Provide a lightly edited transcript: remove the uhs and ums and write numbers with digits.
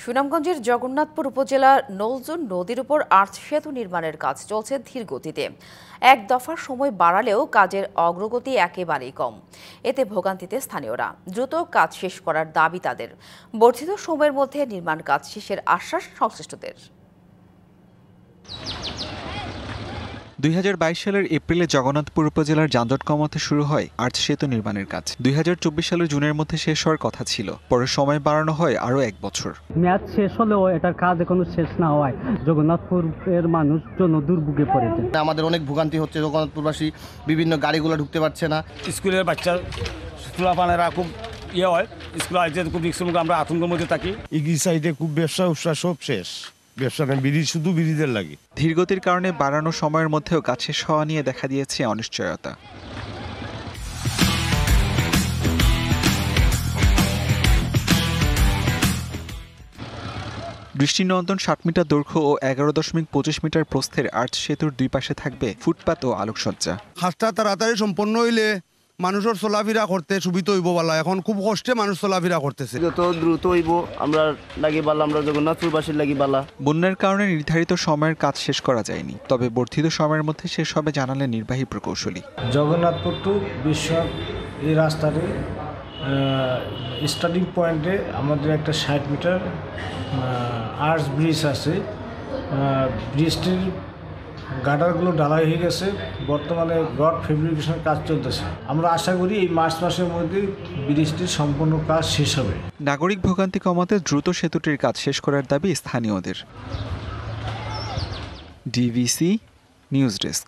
সুনামগঞ্জের জগন্নাথপুর উপজেলার নলজুন নদীর উপর আর্চ সেতু নির্মাণের কাজ চলছে ধীর গতিতে। এক দফার সময় বাড়ালেও কাজের অগ্রগতি একেবারেই কম। এতে ভোগান্তিতে স্থানীয়রা। দ্রুত কাজ শেষ করার দাবি তাদের। বর্ধিত সময়ের মধ্যে নির্মাণ কাজ শেষের আশ্বাস সংশ্লিষ্টদের। ২০২২ সালের এপ্রিলে জগন্নাথপুর উপজেলার যানজট কমাতে শুরু হয় আর্চ সেতু নির্মাণের কাজ। ২০২৪ সালের জুনের মধ্যে শেষ হওয়ার কথা ছিল, পরে সময় বাড়ানো হয় আরও ১ বছর। মেয়াদ শেষ হলেও এটার কাজ এখনো শেষ না হওয়ায় জগন্নাথপুরের মানুষ জন্য দুর্ভোগে পড়েছে। আমাদের অনেক ভোগান্তি হচ্ছে, জগন্নাথপুরবাসী বিভিন্ন গাড়িগুলো ঢুকতে পারছে না। স্কুলের বাচ্চা স্কুলাপানেরা খুব হয়, স্কুলে আসতে খুব রিক্সের মুখে আমরা আতঙ্কের মধ্যে থাকি। এই সাইডে খুব ব্যবসা সব শেষ, ব্যবসা নেই, শুধু বিড়িদের লাগে। ধীরগতির কারণে বাড়ানো সময়ের মধ্যেও কাজ শেষ হওয়া নিয়ে দেখা দিয়েছে অনিশ্চয়তা। দৃষ্টিনন্দন ৬০ মিটার দৈর্ঘ্য ও ১১.২৫ মিটার প্রস্থের আর্চ সেতুর দুই পাশে থাকবে ফুটপাত ও আলোকসজ্জা। কাজটা তাড়াতাড়ি সম্পন্ন হইলে মানুষের চলাফেরা করতে সুবিধা হইব বলা। এখন খুব কষ্টে মানুষ চলাফেরা করতেছে। যত দ্রুত হইব আমরা লাগি বালা, আমরা জগন্নাথপুরবাসীর লাগি বালা। বন্যার কারণে নির্ধারিত সময়ের কাজ শেষ করা যায়নি, তবে বর্ধিত সময়ের মধ্যে শেষ হবে জানালেন নির্বাহী প্রকৌশলী। জগন্নাথপুর টু বিশ্ব এই রাস্তাটি স্টার্টিং পয়েন্টে আমাদের একটা ৬০ মিটার আর্চ ব্রিজ আছে। ব্রিজটির গার্ডারগুলো ঢালাই হয়ে গেছে, বর্তমানে রড ফেব্রিকেশনের কাজ চলতেছে। আমরা আশা করি এই মার্চ মাসের মধ্যে ব্রিজটির সম্পূর্ণ কাজ শেষ হবে। নাগরিক ভোগান্তি কমাতে দ্রুত সেতুটির কাজ শেষ করার দাবি স্থানীয়দের। DVC news desk.